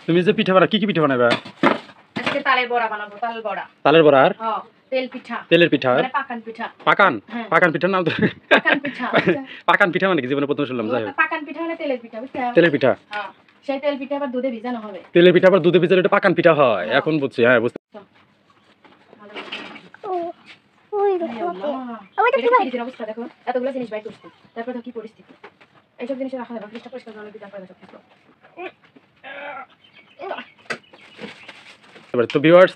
তুমি যে পিঠা বানাবে কি পিঠা বানাবে? আজকে তালের বড়া বানাবো, তালের বড়া। তালের বড়া আর তেল পিঠা। তেলের পিঠা মানে পাকান পিঠা। পাকান? পাকান পিঠার নাম তো পাকান পিঠা। পাকান পিঠা মানে কি জীবনে প্রথম শুনলাম। যাই হোক, পাকান পিঠা মানে তেলের পিঠা, বুঝছো? তেলের পিঠা। হ্যাঁ, সেই তেল পিঠা আবার দুধে ভিজানো হবে। তেলের পিঠা আবার দুধে ভিজালে এটা পাকান পিঠা হয়। এখন বুঝছি, হ্যাঁ বুঝছি। অবস্থা দেখো, এতগুলো জিনিস বাই করছি, তারপরে তো কি পরিস্থিতি। এইসব জিনিস রাখা যাবে, ফ্রিজটা পরিষ্কার করে দিতে পারবে সব কিছু। তো ভিউয়ার্স,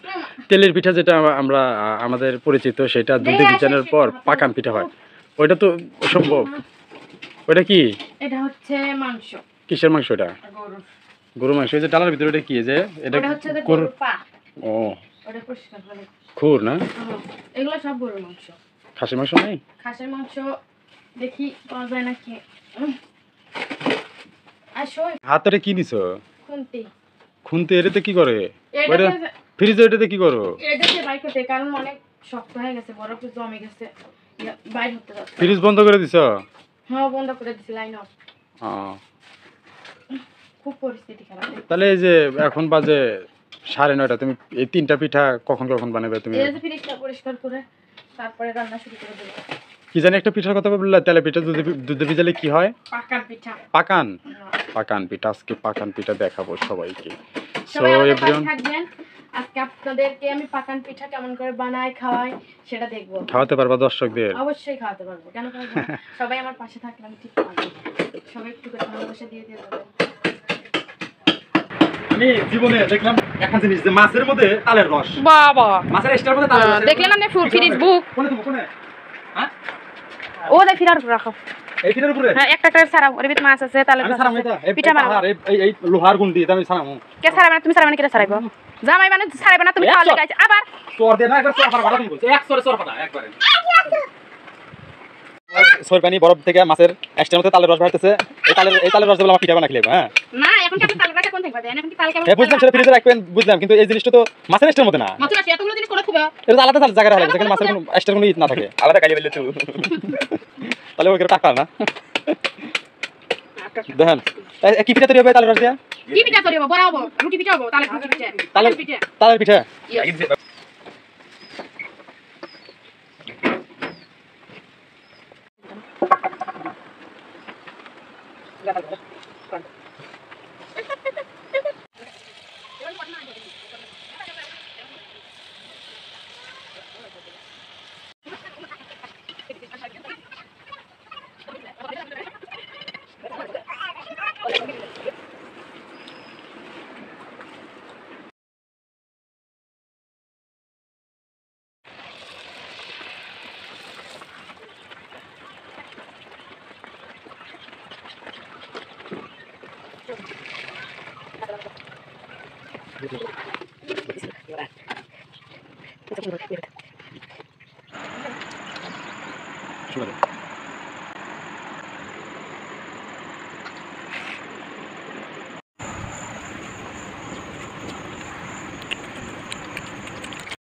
তেলের পিঠা যেটা আমরা আমাদের পরিচিত সেটা দুধে ভিজানোর পর পাকান পিঠা হয়। ওইটা তো সম্ভব। ওইটা কি? এটা হচ্ছে মাংস। কিসের মাংস এটা? গরুর। গরুর মাংস। এই যে ডালার ভিতরে এটা কি? যে এটা হচ্ছে গরুর পা। ও, ওটা পরিষ্কার করে। খুর না? এগুলো সব গরুর মাংস। খাসির মাংস নাই? খাসির মাংস দেখি পাওয়া যায় নাকি। আসো। হাতরে কি নিছো? খুন্তি। খুন্তি এটাতে কি করে? ওটা ফ্রিজে এটাতে কি করো? এটাতে বাইর করতে, কারণ অনেক শক্ত হয়ে গেছে, বরফ জমে গেছে, বাইর হতে যাচ্ছে। ফ্রিজ বন্ধ করে দিছো? হ্যাঁ, বন্ধ করে দিছি, লাইন অফ। খুব পরিস্থিতি খারাপ। তাহলে এই যে এখন বাজে 9:30, তুমি এই তিনটা পিঠা কখন কখন বানাবে তুমি? এই যে ফ্রিজটা পরিষ্কার করে তারপরে রান্না শুরু করে দেব। কি জানি একটা পিঠার কথা বললা, তেলে পিঠা দুধে ভিজালে কি হয়? পাকান পিঠা। পাকান? পাকান পিঠা। আজকে পাকান পিঠা দেখাবো সবাইকে। সো এভরিওয়ান, আজকে আপনাদেরকে আমি পাকান পিঠা কেমন করে বানাই খাওয়াই সেটা দেখবো। খাওয়াতে পারবা দর্শকদের? অবশ্যই খাওয়াতে পারবো, কেন পারবো না? সবাই আমার পাশে থাকলে আমি ঠিক পারবো। সবাই একটু করে ভালোবাসা দিয়ে দিয়ে যাবেন। আমি জীবনে দেখলাম একটা জিনিস, যে মাছের মধ্যে তালের রস। বাবা, মাছের এক্সট্রার মধ্যে তালের রস দেখলেন না? ফুল ফ্রিজ বুক কোনে দেবো? কোনে? হ্যাঁ, ও দে ফিরার রাখো। এই ফিরের উপরে? হ্যাঁ, একটা একটা সারা ওর ভিতর মাছ আছে, তালের রস আছে, পিঠা মারো। এই লোহার গুন্ডি আমি সারামু। কে সারাবে না? তুমি সারাবে না? কে সারাইবো? জামাই মানে সারাবে না? তুমি খাওয়া লাগাইছ আবার তোর দে না, একবার তোর কথা তুমি বলছ। এক সরে পাতা একবারে। সরপানি বরফ থেকে মাছের এক্সট্রার মধ্যে তালের রস বাড়তেছে। এই তালের রস দিয়ে আমার পিঠা বানা খেলে। হ্যাঁ না, এখন কি আপনি তালের রসটা কোন থেকে পাবেন? এখন কি তাল কেমন? হ্যাঁ বুঝলাম, সেটা ফ্রিজে রাখবেন বুঝলাম, কিন্তু এই জিনিসটা তো মাছের এক্সট্রার মধ্যে না। মাছের আছে এতগুলো জিনিস করে খুব। এটা তো আলাদা জায়গায় রাখা, যেখানে মাছের কোনো এক্সট্রা কোনো না থাকে। আলাদা কাইলে ফেললে তুই তাহলে ওকে টাকা না। দেখেন কি পিঠা তৈরি হবে তালের রস দিয়ে? কি পিঠা তৈরি হবে? বড়া হবে, রুটি পিঠা হবে, তালের পিঠা। তালের পিঠা। শুরু